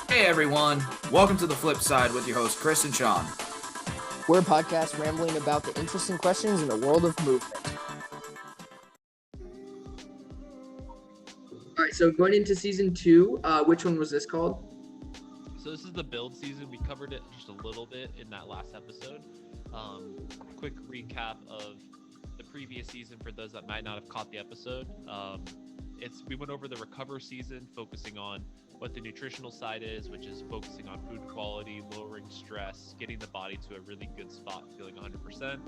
Hey everyone, welcome to The Flip Side with your hosts Chris and Sean. We're a podcast rambling about the interesting questions in the world of movement. All right, so going into season 2, which one was this called? So this is the build season. We covered it just a little bit in that last episode. Quick recap of the previous season for those that might not have caught the episode. We went over the recover season, focusing on what the nutritional side is, which is focusing on food quality, lowering stress, getting the body to a really good spot, feeling 100%,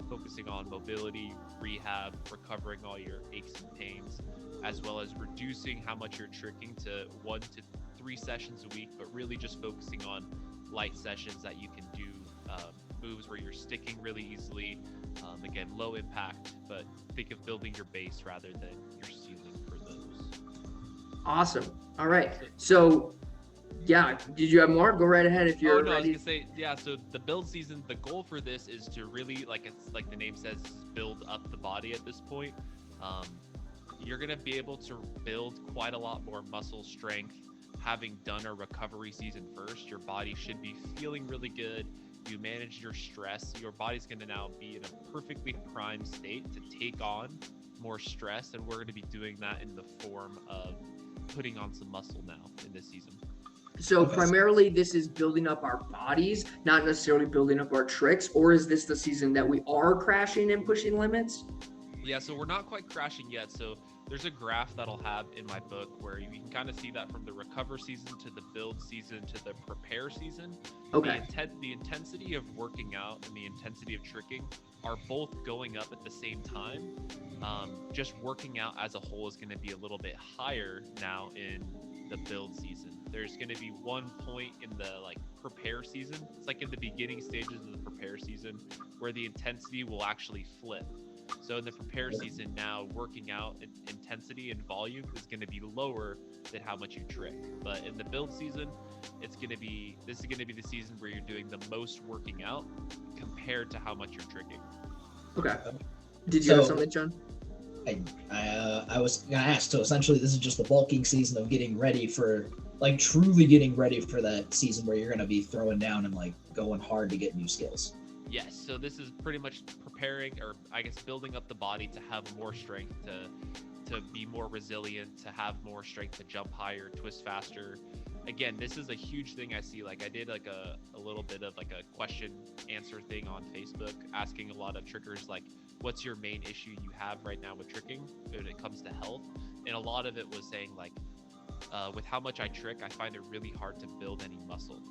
focusing on mobility, rehab, recovering all your aches and pains, as well as reducing how much you're tricking to 1 to 3 sessions a week, but really just focusing on light sessions that you can do, moves where you're sticking really easily. Again, low impact, but think of building your base rather than your ceiling for those. Awesome. All right. So, yeah, did you have more? Go right ahead if you're ready. I was gonna say, yeah. So the build season, the goal for this is to really, like the name says, build up the body at this point. You're gonna be able to build quite a lot more muscle strength having done a recovery season first. Your body should be feeling really good. You manage your stress. Your body's going to now be in a perfectly primed state to take on more stress, and we're going to be doing that in the form of putting on some muscle now in this season. So primarily this is building up our bodies, not necessarily building up our tricks, or is this the season that we are crashing and pushing limits? Yeah, so we're not quite crashing yet. So there's a graph that I'll have in my book where you can kind of see that from the recover season to the build season to the prepare season. Okay. The intensity of working out and the intensity of tricking are both going up at the same time. Just working out as a whole is going to be a little bit higher now in the build season. There's going to be one point in the prepare season. It's like in the beginning stages of the prepare season where the intensity will actually flip. So in the prepare season now, working out intensity and volume is going to be lower than how much you trick. But in the build season, this is going to be the season where you're doing the most working out compared to how much you're tricking. Okay. Did you have something, John? I was going to ask, so essentially this is just the bulking season of getting ready for, truly getting ready for that season where you're going to be throwing down and going hard to get new skills. Yes, so this is pretty much preparing, or I guess building up the body to have more strength, to be more resilient, to have more strength to jump higher, twist faster. Again, this is a huge thing I see. I did a little bit of a question answer thing on Facebook, asking a lot of trickers what's your main issue you have right now with tricking when it comes to health? And a lot of it was saying with how much I trick, I find it really hard to build any muscle.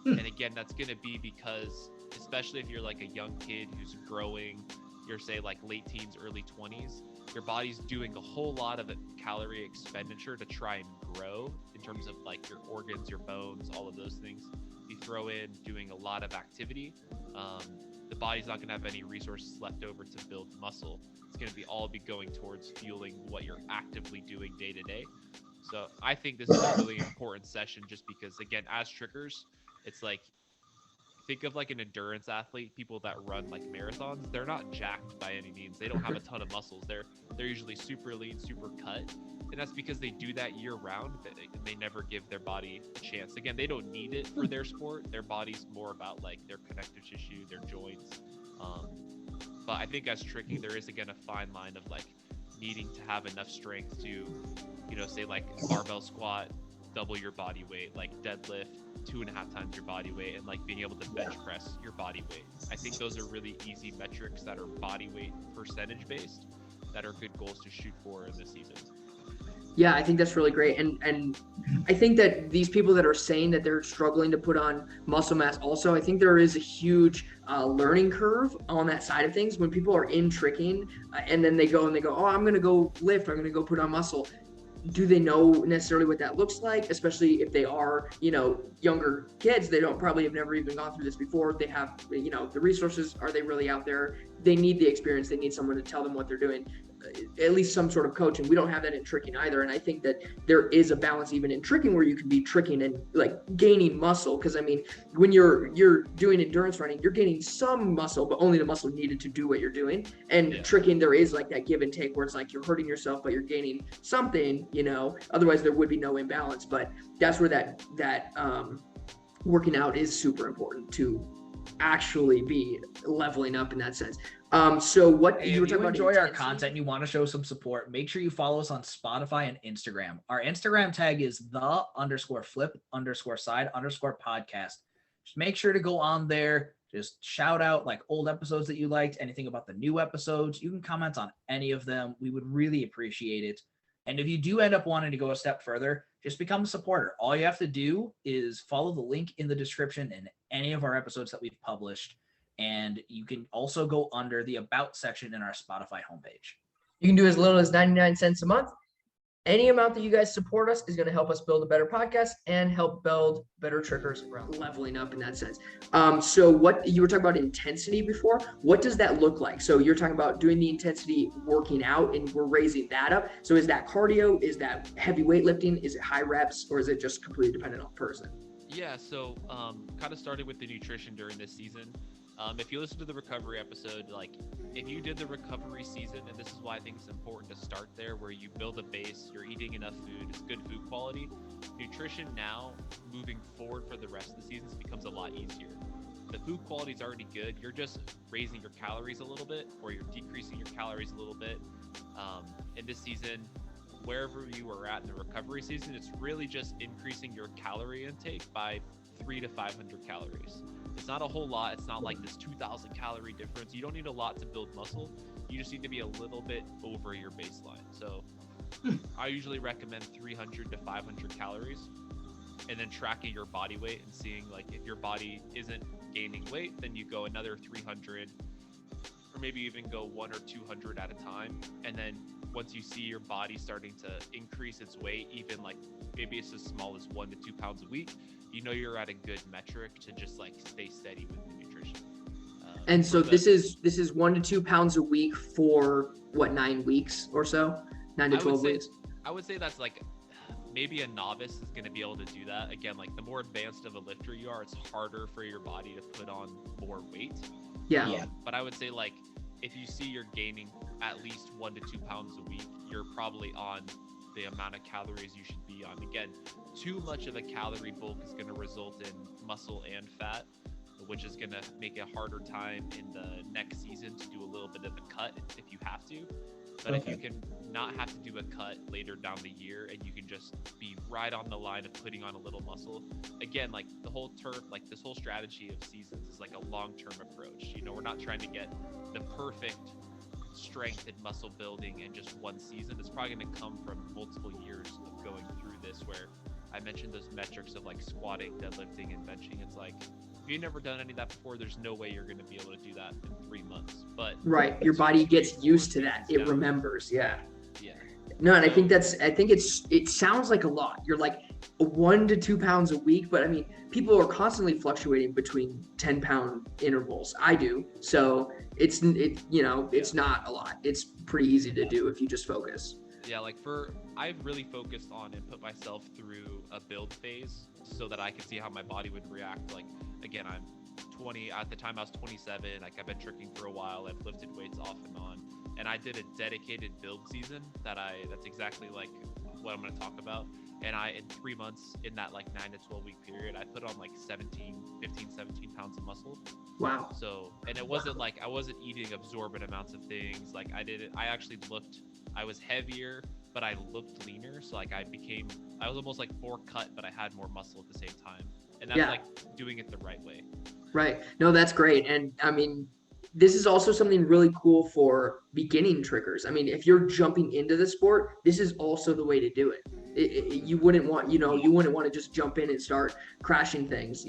And again, that's going to be because, especially if you're a young kid who's growing, you're say late teens, early 20s, your body's doing a whole lot of calorie expenditure to try and grow in terms of your organs, your bones, all of those things. You throw in doing a lot of activity, the body's not going to have any resources left over to build muscle. It's going to be going towards fueling what you're actively doing day to day. So I think this is a really important session just because, again, as trickers, it's think of an endurance athlete, people that run marathons. They're not jacked by any means. They don't have a ton of muscles. They're usually super lean, super cut. And that's because they do that year round. They never give their body a chance. Again, they don't need it for their sport. Their body's more about their connective tissue, their joints. But I think as tricking, there is again a fine line of needing to have enough strength to, say barbell squat, double your body weight, deadlift 2.5 times your body weight, and being able to bench press your body weight. I think those are really easy metrics that are body weight percentage based that are good goals to shoot for in this season. Yeah, I think that's really great. And I think that these people that are saying that they're struggling to put on muscle mass also, I think there is a huge learning curve on that side of things when people are in tricking and then they go, oh, I'm going to go lift, I'm going to go put on muscle. Do they know necessarily what that looks like, especially if they are, younger kids? They don't probably have never even gone through this before. They have, the resources. Are they really out there? They need the experience. They need someone to tell them what they're doing. at least some sort of coaching. We don't have that in tricking either. And I think that there is a balance even in tricking where you can be tricking and like gaining muscle. Cause I mean, when you're doing endurance running, you're gaining some muscle, but only the muscle needed to do what you're doing. And tricking, there is like that give and take where it's like you're hurting yourself, but you're gaining something, otherwise there would be no imbalance. But that's where that working out is super important to actually be leveling up in that sense. So what you were talking about, enjoy our content and you want to show some support, make sure you follow us on Spotify and Instagram. Our Instagram tag is the_flip_side_podcast. Just make sure to go on there. Just shout out like old episodes that you liked, anything about the new episodes. You can comment on any of them. We would really appreciate it. And if you do end up wanting to go a step further, just become a supporter. All you have to do is follow the link in the description in any of our episodes that we've published. And you can also go under the About section in our Spotify homepage. You can do as little as 99 cents a month. Any amount that you guys support us is going to help us build a better podcast and help build better trickers around leveling up in that sense. So what you were talking about intensity before, what does that look like? So you're talking about doing the intensity working out and we're raising that up. So is that cardio? Is that heavy weightlifting? Is it high reps or is it just completely dependent on the person? Yeah, so kind of started with the nutrition during this season. If you listen to the recovery episode, like if you did the recovery season, and this is why I think it's important to start there, where you build a base, you're eating enough food, it's good food quality. Nutrition now, moving forward for the rest of the seasons, becomes a lot easier. The food quality is already good. You're just raising your calories a little bit, or you're decreasing your calories a little bit. In this season, wherever you are at in the recovery season, it's really just increasing your calorie intake by 300 to 500 calories. It's not a whole lot. It's not like this 2,000 calorie difference. You don't need a lot to build muscle. You just need to be a little bit over your baseline. So I usually recommend 300 to 500 calories, and then tracking your body weight and seeing like if your body isn't gaining weight, then you go another 300, or maybe even go 100 or 200 at a time. And then once you see your body starting to increase its weight, even like maybe it's as small as 1 to 2 pounds a week, you're at a good metric to just like stay steady with the nutrition. And so this is 1 to 2 pounds a week for what, 9 weeks or so, 9 to 12 weeks. I would say that's like maybe a novice is going to be able to do that. Again, like the more advanced of a lifter you are, it's harder for your body to put on more weight. Yeah. But I would say like if you see you're gaining at least 1 to 2 pounds a week, you're probably on the amount of calories you should be on. Again, too much of a calorie bulk is going to result in muscle and fat, which is going to make a harder time in the next season to do a little bit of a cut if you have to. But if you can not have to do a cut later down the year and you can just be right on the line of putting on a little muscle, again, like the whole like this whole strategy of seasons is like a long-term approach. We're not trying to get the perfect strength and muscle building in just one season. It's probably going to come from multiple years of going through this, where I mentioned those metrics of like squatting, deadlifting, and benching. It's like if you've never done any of that before, there's no way you're going to be able to do that in 3 months. But right, your body gets used to that. It remembers. Yeah. No, and So, I think it sounds like a lot. You're like 1 to 2 pounds a week, but I mean, people are constantly fluctuating between 10-pound intervals. I do. So it's not a lot. It's pretty easy to do if you just focus. Yeah, like I've really focused on and put myself through a build phase so that I could see how my body would react. Like, again, I'm 20, at the time I was 27, like I've been tricking for a while. I've lifted weights off and on, and I did a dedicated build season that's exactly like what I'm going to talk about. And in 3 months, in that like 9 to 12 week period, I put on like 17 pounds of muscle. Wow. So, and it wasn't like I wasn't eating absorbent amounts of things. Like I was heavier, but I looked leaner. So like I was almost like more cut, but I had more muscle at the same time. And that's like doing it the right way. Right. No, that's great. And I mean, this is also something really cool for beginning trickers. I mean, if you're jumping into the sport, this is also the way to do it. You wouldn't want to just jump in and start crashing things.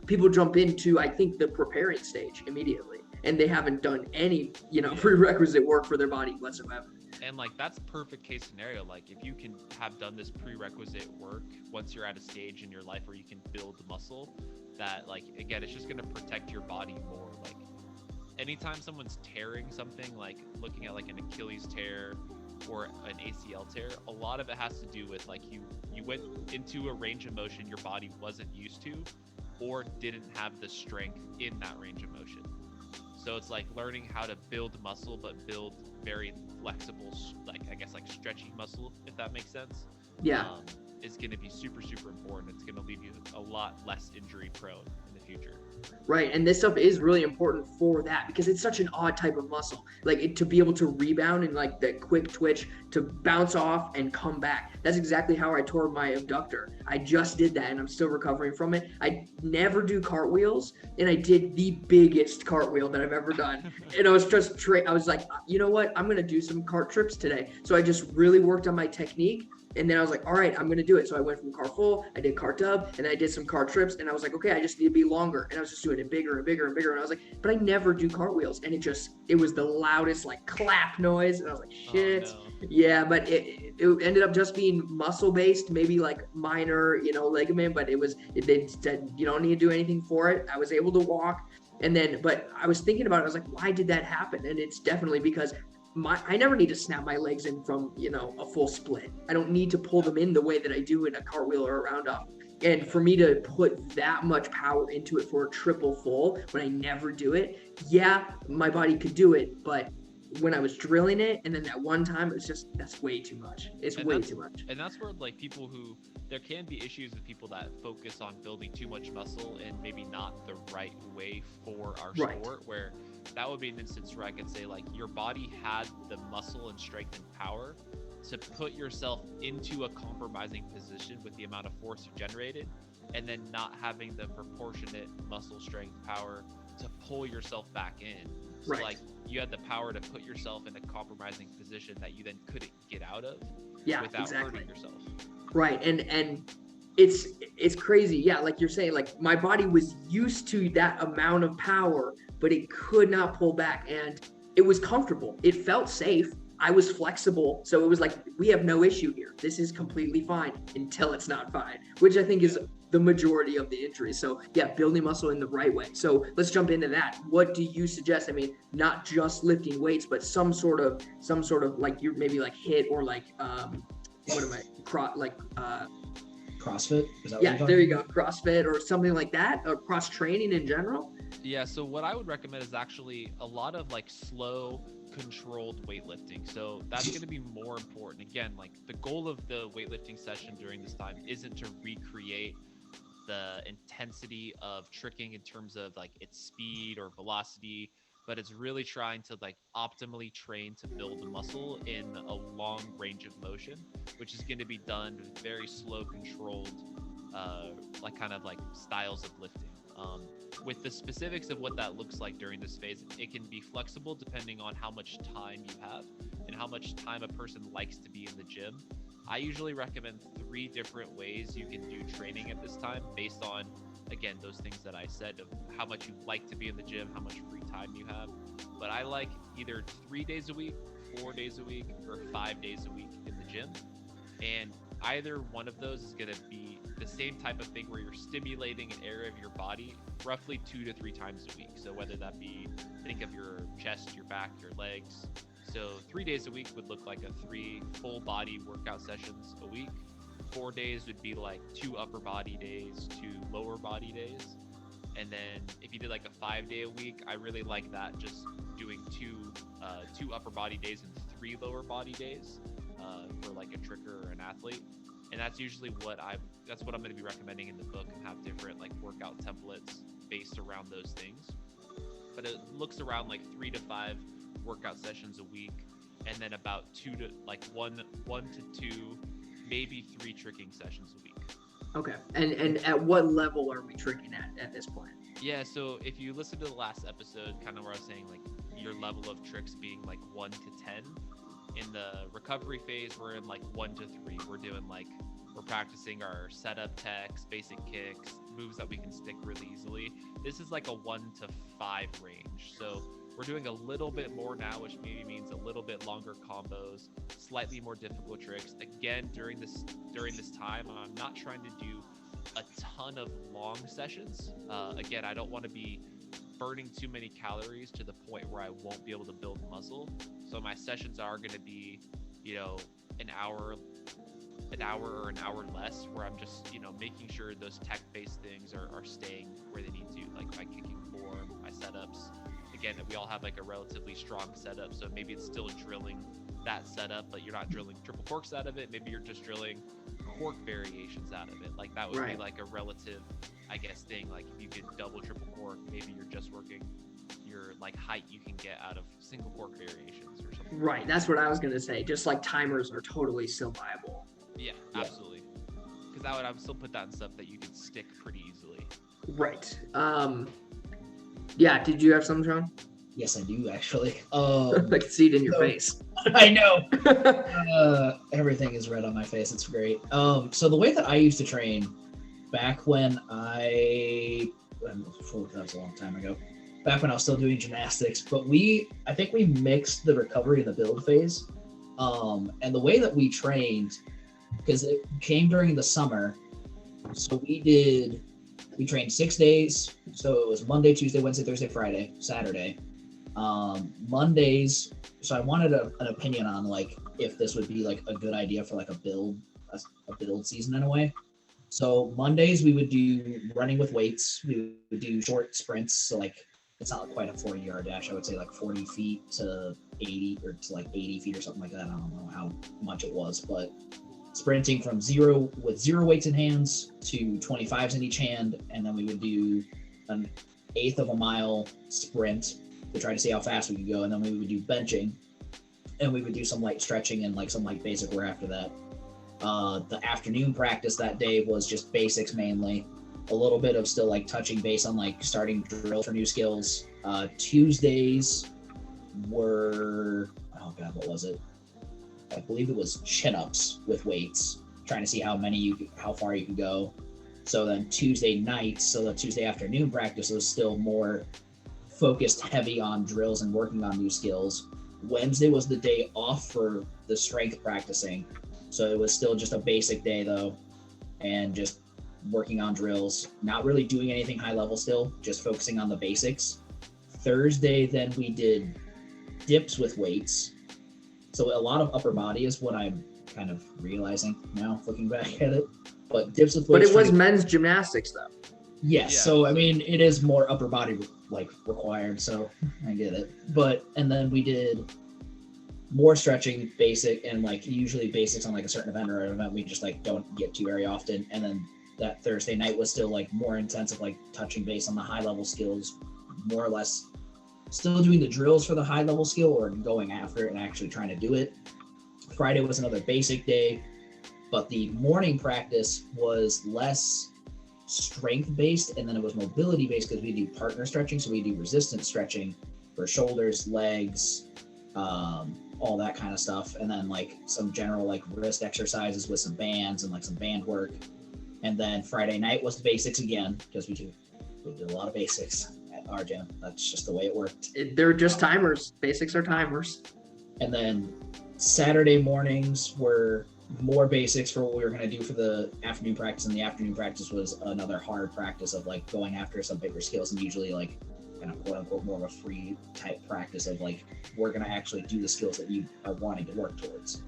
People jump into, I think, the preparing stage immediately, and they haven't done any, prerequisite work for their body whatsoever. And like, that's perfect case scenario. Like if you can have done this prerequisite work once you're at a stage in your life where you can build muscle, that like, again, it's just going to protect your body more. Like anytime someone's tearing something, like looking at like an Achilles tear or an ACL tear, a lot of it has to do with like you went into a range of motion your body wasn't used to, or didn't have the strength in that range of motion. So it's like learning how to build muscle, but build very flexible, like I guess like stretchy muscle, if that makes sense. Yeah. Is going to be super, super important. It's going to leave you a lot less injury prone in the future. Right. And this stuff is really important for that because it's such an odd type of muscle. Like to be able to rebound and like the quick twitch to bounce off and come back. That's exactly how I tore my abductor. I just did that and I'm still recovering from it. I never do cartwheels and I did the biggest cartwheel that I've ever done. And I was just, I was like, you know what? I'm going to do some cart trips today. So I just really worked on my technique. And then I was like, all right, I'm going to do it. So I went from cart full, I did cart dub, and I did some cart trips. And I was like, okay, I just need to be longer. And I was just doing it bigger and bigger and bigger. And I was like, but I never do cartwheels. And it was the loudest like clap noise. And I was like, shit. Oh, no. Yeah, but it ended up just being muscle based, maybe like minor, ligament, but they said, you don't need to do anything for it. I was able to walk. And then, but I was thinking about it. I was like, why did that happen? And it's definitely because I never need to snap my legs in from, a full split. I don't need to pull them in the way that I do in a cartwheel or a round off. And for me to put that much power into it for a triple full when I never do it, yeah, my body could do it. But when I was drilling it and then that one time, it was just, that's way too much. It's way too much. And that's where like there can be issues with people that focus on building too much muscle and maybe not the right way for our sport, where that would be an instance where I could say like your body had the muscle and strength and power to put yourself into a compromising position with the amount of force you generated, and then not having the proportionate muscle strength power to pull yourself back in. So like you had the power to put yourself in a compromising position that you then couldn't get out of without hurting yourself. Right. And it's crazy. Yeah. Like you're saying, like my body was used to that amount of power, but it could not pull back and it was comfortable. It felt safe. I was flexible. So it was like, we have no issue here. This is completely fine until it's not fine, which I think is the majority of the injuries. So yeah, building muscle in the right way. So let's jump into that. What do you suggest? I mean, not just lifting weights, but some sort of like you're maybe like HIIT or like, CrossFit? Is that what there you go. CrossFit or something like that, or cross training in general. Yeah. So what I would recommend is actually a lot of like slow, controlled weightlifting. So that's going to be more important. Again, like the goal of the weightlifting session during this time isn't to recreate the intensity of tricking in terms of like its speed or velocity, but it's really trying to like optimally train to build the muscle in a long range of motion, which is going to be done with very slow, controlled, like kind of like styles of lifting. With the specifics of what that looks like during this phase, it can be flexible depending on how much time you have and how much time a person likes to be in the gym. I usually recommend 3 different ways you can do training at this time based on, again, those things that I said of how much you like to be in the gym, how much free time you have. But I like either 3 days a week, 4 days a week, or 5 days a week in the gym. And either one of those is going to be the same type of thing where you're stimulating an area of your body roughly 2 to 3 times a week. So whether that be, think of your chest, your back, your legs. So 3 days a week would look like 3 full body workout sessions a week. 4 days would be like 2 upper body days, 2 lower body days. And then if you did like a 5-day a week, I really like that, just doing 2 upper body days and 3 lower body days for like a tricker or an athlete. And that's usually that's what I'm going to be recommending in the book, and have different like workout templates based around those things. But it looks around like 3 to 5 workout sessions a week, and then about 1 to 2, maybe 3 tricking sessions a week. Okay. And at what level are we tricking at this point? Yeah, so if you listen to the last episode, kind of where I was saying like your level of tricks being like 1 to 10. In the recovery phase, we're in like 1 to 3. We're practicing our setup techs, basic kicks, moves that we can stick really easily. This is like a 1 to 5 range. So we're doing a little bit more now, which maybe means a little bit longer combos, slightly more difficult tricks. Again, during this time, I'm not trying to do a ton of long sessions. Again, I don't want to be burning too many calories to the point where I won't be able to build muscle. So my sessions are going to be, an hour or an hour less, where I'm just, making sure those tech-based things are staying where they need to, like my kicking form, my setups. Again, we all have like a relatively strong setup, so maybe it's still drilling that setup, but you're not drilling triple corks out of it. Maybe you're just drilling cork variations out of it. Like that would be like a relative, I guess, thing. Like if you could double triple cork, maybe you're just working your like height you can get out of single cork variations or something. Right. That's what I was going to say. Just like timers are totally still viable. Yeah, absolutely. Because I would still put that in stuff that you could stick pretty easily. Right. Yeah. Did you have something, Sean? Yes, I do actually. I can see it in your face. I know. Everything is red on my face. It's great. So the way that I used to train back when that was a long time ago. Back when I was still doing gymnastics, but I think we mixed the recovery and the build phase. And the way that we trained, because it came during the summer, so we trained 6 days. So it was Monday, Tuesday, Wednesday, Thursday, Friday, Saturday. Mondays. So I wanted an opinion on like if this would be like a good idea for like a build season in a way. So Mondays we would do running with weights. We would do short sprints. So like it's not quite a 40-yard dash. I would say like 40 feet to 80 or to like 80 feet or something like that. I don't know how much it was, but sprinting from zero weights in hands to 25s in each hand. And then we would do an 1/8 of a mile sprint to try to see how fast we could go. And then we would do benching, and we would do some light stretching and like some light basic work after that. The afternoon practice that day was just basics mainly. A little bit of still like touching base on like starting drills for new skills. Tuesdays were, what was it? I believe it was chin-ups with weights, trying to see how far you could go. So then Tuesday nights, so the Tuesday afternoon practice was still more focused heavy on drills and working on new skills. Wednesday was the day off for the strength practicing. So it was still just a basic day though, and just working on drills, not really doing anything high level still, just focusing on the basics. Thursday, then we did dips with weights. So a lot of upper body is what I'm kind of realizing now, looking back at it. But dips with weights. But it was men's gymnastics though. Yes. Yeah. So, I mean, it is more upper body like required. So I get it. And then we did more stretching, basic, and like usually basics on like a certain event or an event we just like don't get to very often. And then that Thursday night was still like more intensive, like touching base on the high level skills, more or less still doing the drills for the high level skill or going after it and actually trying to do it. Friday was another basic day, but the morning practice was less strength based, and then it was mobility based because we do partner stretching. So we do resistance stretching for shoulders, legs, all that kind of stuff. And then like some general like wrist exercises with some bands and like some band work. And then Friday night was the basics again, because we did a lot of basics at our gym. That's just the way it worked. They're just timers. Basics are timers. And then Saturday mornings were more basics for what we were going to do for the afternoon practice. And the afternoon practice was another hard practice of like going after some bigger skills, and usually like kind of quote unquote more of a free type practice of like, we're going to actually do the skills that you are wanting to work towards.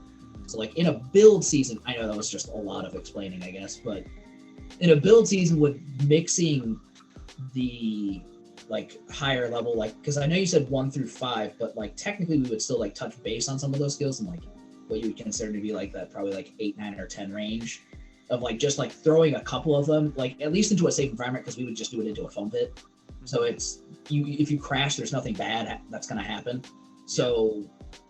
So like in a build season, I know that was just a lot of explaining, I guess, but in a build season with mixing the like higher level, like, because I know you said 1 through 5, but like technically we would still like touch base on some of those skills and like what you would consider to be like that probably like 8, 9, or 10 range of like just like throwing a couple of them like at least into a safe environment, because we would just do it into a foam pit. So it's if you crash, there's nothing bad that's going to happen. So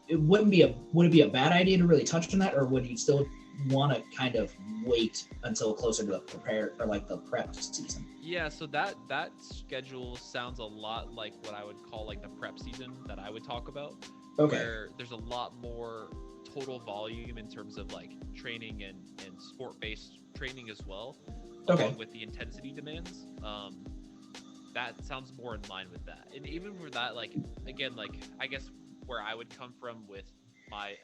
would it be a bad idea to really touch on that, or would you still want to kind of wait until closer to the prep season? Yeah, so that schedule sounds a lot like what I would call like the prep season that I would talk about. Okay. Where there's a lot more total volume in terms of like training and sport-based training as well, along with the intensity demands. That sounds more in line with that. And even for that, like again, like I guess where I would come from with my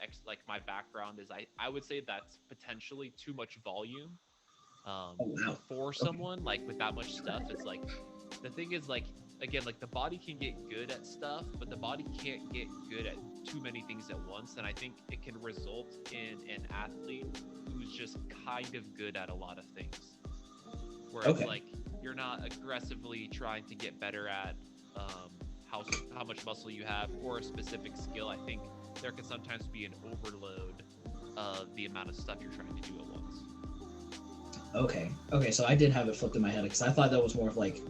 background is I would say that's potentially too much volume for someone like with that much stuff. It's like the thing is like again, like the body can get good at stuff, but the body can't get good at too many things at once. And I think it can result in an athlete who's just kind of good at a lot of things. Whereas like you're not aggressively trying to get better at how much muscle you have or a specific skill. I think there can sometimes be an overload of the amount of stuff you're trying to do at once. Okay, so I did have it flipped in my head because I thought that was more of like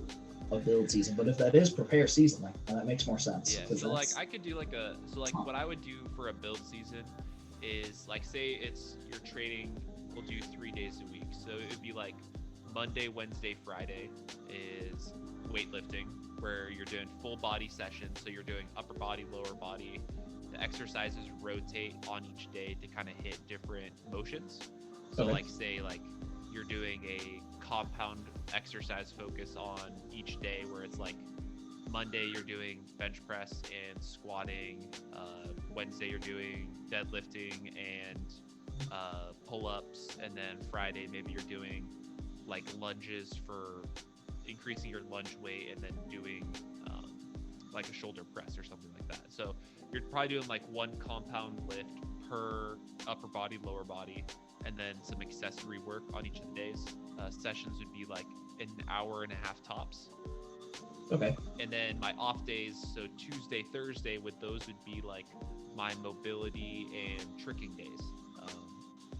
a build season, but if that is prepare season, like that makes more sense. Yeah, so like I could do like what I would do for a build season is like, say it's you're training, we'll do 3 days a week. So it would be like Monday, Wednesday, Friday is weightlifting, where you're doing full body sessions. So you're doing upper body, lower body. The exercises rotate on each day to kind of hit different motions. So like say like you're doing a compound exercise focus on each day, where it's like Monday you're doing bench press and squatting, Wednesday you're doing deadlifting and pull-ups, and then Friday maybe you're doing like lunges for increasing your lunge weight, and then doing like a shoulder press or something like that. So you're probably doing like one compound lift per upper body, lower body, and then some accessory work on each of the days. Sessions would be like an hour and a half tops. Okay. And then my off days, so Tuesday, Thursday, those would be like my mobility and tricking days,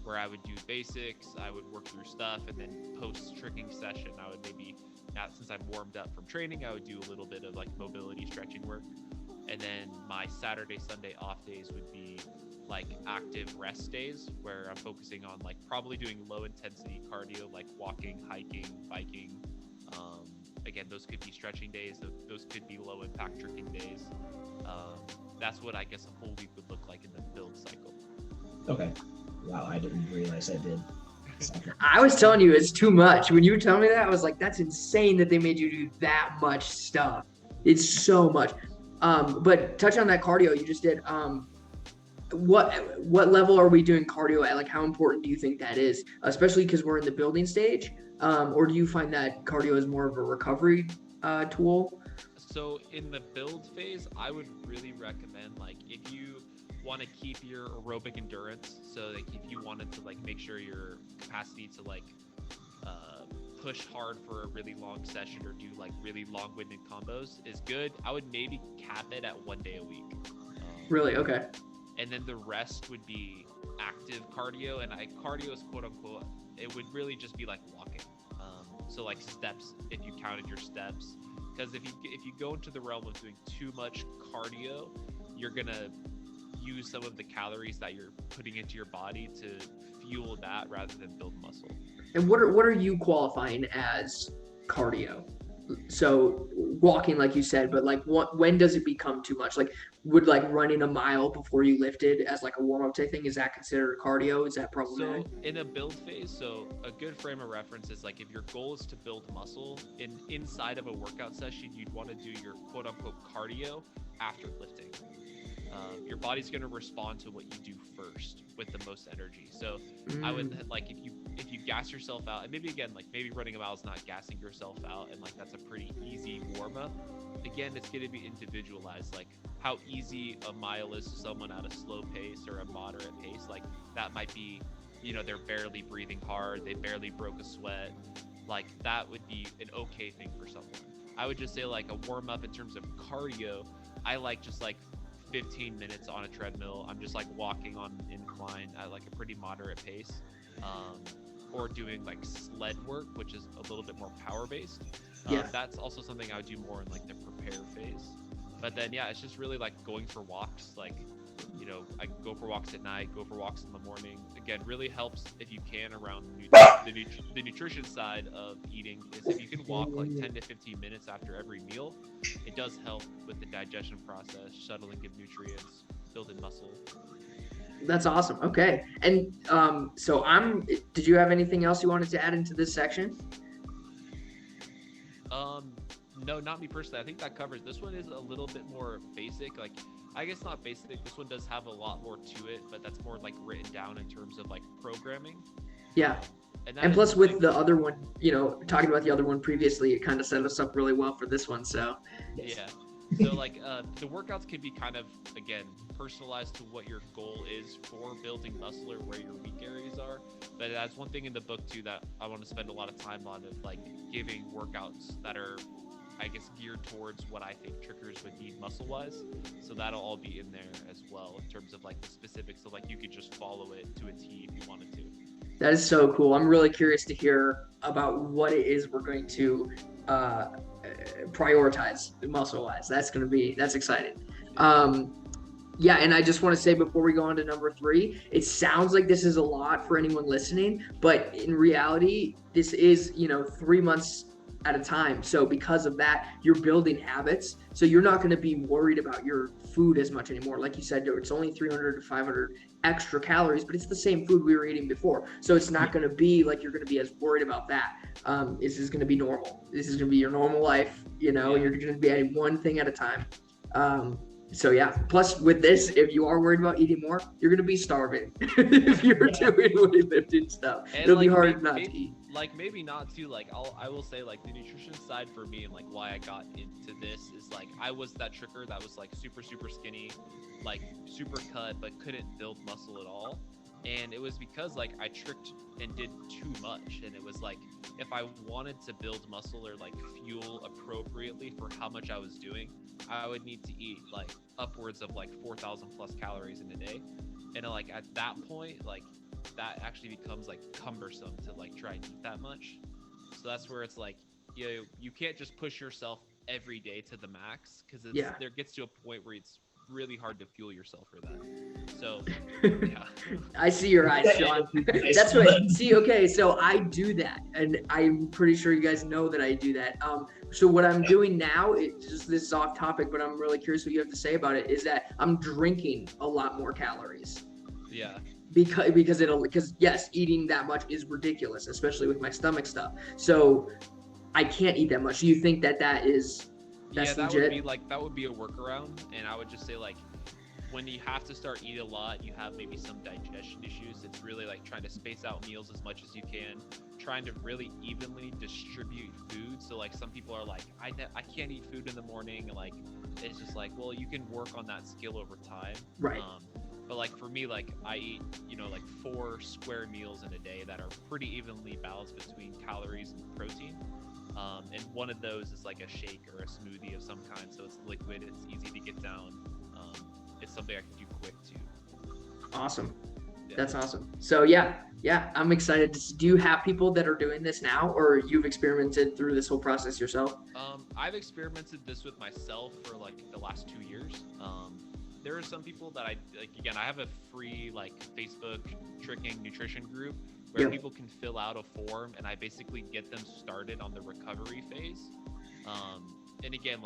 where I would do basics, I would work through stuff, and then post tricking session, I would maybe, now since I'm warmed up from training, I would do a little bit of like mobility stretching work. And then my Saturday, Sunday off days would be like active rest days, where I'm focusing on like probably doing low intensity cardio, like walking, hiking, biking. Again, those could be stretching days, those could be low impact tricking days. That's what I guess a whole week would look like in the build cycle. Okay. Wow, I didn't realize I did. I was telling you it's too much. When you were telling me that, I was like, that's insane that they made you do that much stuff. It's so much. But touch on that cardio you just did. What level are we doing cardio at? Like, how important do you think that is, especially because we're in the building stage? Or do you find that cardio is more of a recovery tool? So in the build phase, I would really recommend, like, if you want to keep your aerobic endurance, so like if you wanted to like make sure your capacity to like push hard for a really long session or do like really long-winded combos is good, I would maybe cap it at 1 day a week. Really? Okay. And then the rest would be active cardio, and cardio is quote unquote, it would really just be like walking. So like steps, if you counted your steps, because if you go into the realm of doing too much cardio, you're gonna use some of the calories that you're putting into your body to fuel that rather than build muscle. And what are you qualifying as cardio? So walking, like you said, but like when does it become too much? Like, would like running a mile before you lifted as like a warm-up type thing, is that considered cardio? Is that problematic? So in a build phase, so a good frame of reference is like if your goal is to build muscle, inside of a workout session, you'd want to do your quote unquote cardio after lifting. Your body's going to respond to what you do first with the most energy. So I would like, if you gas yourself out, and maybe running a mile is not gassing yourself out, and like that's a pretty easy warm up. Again, it's going to be individualized, like how easy a mile is to someone at a slow pace or a moderate pace. Like that might be, they're barely breathing hard, they barely broke a sweat. Like that would be an okay thing for someone. I would just say like a warm up in terms of cardio, I like just like 15 minutes on a treadmill. I'm just like walking on an incline at like a pretty moderate pace, or doing like sled work, which is a little bit more power based. That's also something I would do more in like the prepare phase. But then it's just really like going for walks. Like, I go for walks at night, go for walks in the morning. Again, really helps if you can around the nutrition side of eating, is if you can walk like 10 to 15 minutes after every meal, it does help with the digestion process, shuttling of nutrients, building muscle. That's awesome. Okay. And did you have anything else you wanted to add into this section? No, not me personally. I think that covers. This one is a little bit more basic. Like, I guess not basic. This one does have a lot more to it, but that's more like written down in terms of like programming. Yeah. And plus with the other one, talking about the other one previously, it kind of set us up really well for this one. So yeah. So like the workouts can be kind of, again, personalized to what your goal is for building muscle or where your weak areas are. But that's one thing in the book too that I want to spend a lot of time on, of like giving workouts that are, I guess, geared towards what I think trickers would need muscle wise. So that'll all be in there as well in terms of like the specifics. So like you could just follow it to a T if you wanted to. that is so cool. I'm really curious to hear about what it is we're going to prioritize muscle wise. That's exciting. Yeah, and I just want to say before we go on to number 3, it sounds like this is a lot for anyone listening, but in reality, this is 3 months at a time. So because of that, you're building habits. So you're not going to be worried about your food as much anymore. Like you said, it's only 300 to 500 extra calories, but it's the same food we were eating before. So it's not going to be like you're going to be as worried about that. This is going to be normal. This is going to be your normal life. You're going to be adding one thing at a time. So yeah, plus with this, if you are worried about eating more, you're going to be starving if you're doing weightlifting stuff. And it'll be hard not to eat. Like maybe not to, like I will say like the nutrition side for me and like why I got into this is like I was that tricker that was like super skinny, like super cut, but couldn't build muscle at all. And it was because like I tricked and did too much. And it was like, if I wanted to build muscle or like fuel appropriately for how much I was doing, I would need to eat like upwards of like 4,000 plus calories in a day. And like at that point, like that actually becomes like cumbersome to like try and eat that much. So that's where it's like, you can't just push yourself every day to the max, because there gets to a point where it's really hard to fuel yourself for that. So yeah. I see your eyes, Sean. That's what. See, okay, so I do that, and I'm pretty sure you guys know that I do that. So what I'm doing now, this is off topic, but I'm really curious what you have to say about it, is that I'm drinking a lot more calories. Yeah. Because yes, eating that much is ridiculous, especially with my stomach stuff. So I can't eat that much. Do you think that's legit? That would be a workaround. And I would just say like, when you have to start eating a lot, you have maybe some digestion issues. It's really like trying to space out meals as much as you can, trying to really evenly distribute food. So like some people are like, I can't eat food in the morning. And like, it's just like, well, you can work on that skill over time. Right. But like for me, like I eat, like 4 square meals in a day that are pretty evenly balanced between calories and protein. And one of those is like a shake or a smoothie of some kind. So it's liquid, it's easy to get down. It's something I can do quick too. Awesome. Yeah. That's awesome. So yeah, I'm excited. Do you have people that are doing this now, or you've experimented through this whole process yourself? I've experimented this with myself for like the last 2 years. There are some people that I have a free like Facebook tricking nutrition group where people can fill out a form, and I basically get them started on the recovery phase. And again,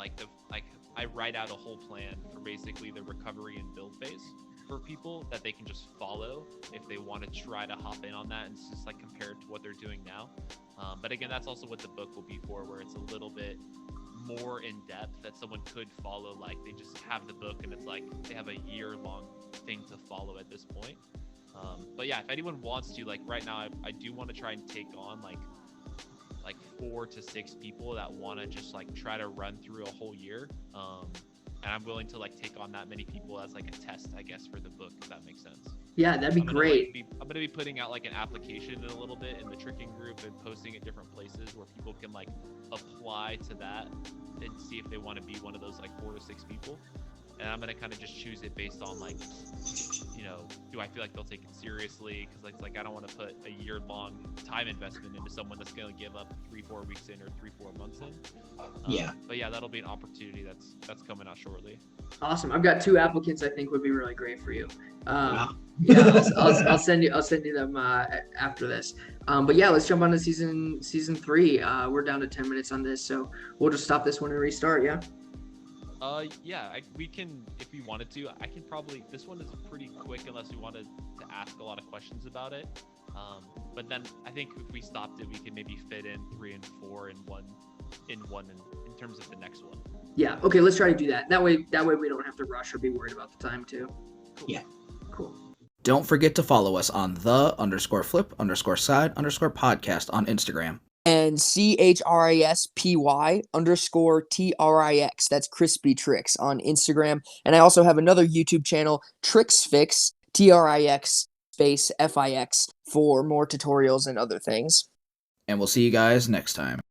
I write out a whole plan for basically the recovery and build phase for people that they can just follow if they want to try to hop in on that, and it's just like compared to what they're doing now. But again, that's also what the book will be for, where it's a little bit more in depth that someone could follow. Like they just have the book and it's like they have a year-long thing to follow at this point. But yeah, if anyone wants to, like right now, I do want to try and take on like 4 to 6 people that want to just like try to run through a whole year. And I'm willing to like take on that many people as like a test, I guess, for the book, if that makes sense. Yeah, that'd be great. I'm going to be putting out like an application in a little bit in the tricking group and posting at different places where people can like apply to that and see if they want to be one of those like 4 to 6 people. And I'm going to kind of just choose it based on like, do I feel like they'll take it seriously? Because like, it's like I don't want to put a year-long time investment into someone that's going to give up 3-4 weeks in or 3-4 months in. But yeah, that'll be an opportunity that's coming out shortly. Awesome. I've got 2 applicants I think would be really great for you. Wow. Yeah, I'll send you them after this. But yeah, let's jump on to season 3. We're down to 10 minutes on this, so we'll just stop this one and restart. Yeah. We can, if we wanted to. I can probably. This one is pretty quick unless we wanted to ask a lot of questions about it. But then I think if we stopped it, we could maybe fit in 3 and 4 in one in terms of the next one. Yeah. Okay. Let's try to do that. That way we don't have to rush or be worried about the time too. Cool. Yeah. Cool. Don't forget to follow us on _flip_side_podcast on Instagram. And CHRISPY_TRIX. That's chrispy-trix on Instagram. And I also have another YouTube channel, TrixFix, TRIX space FIX, for more tutorials and other things. And we'll see you guys next time.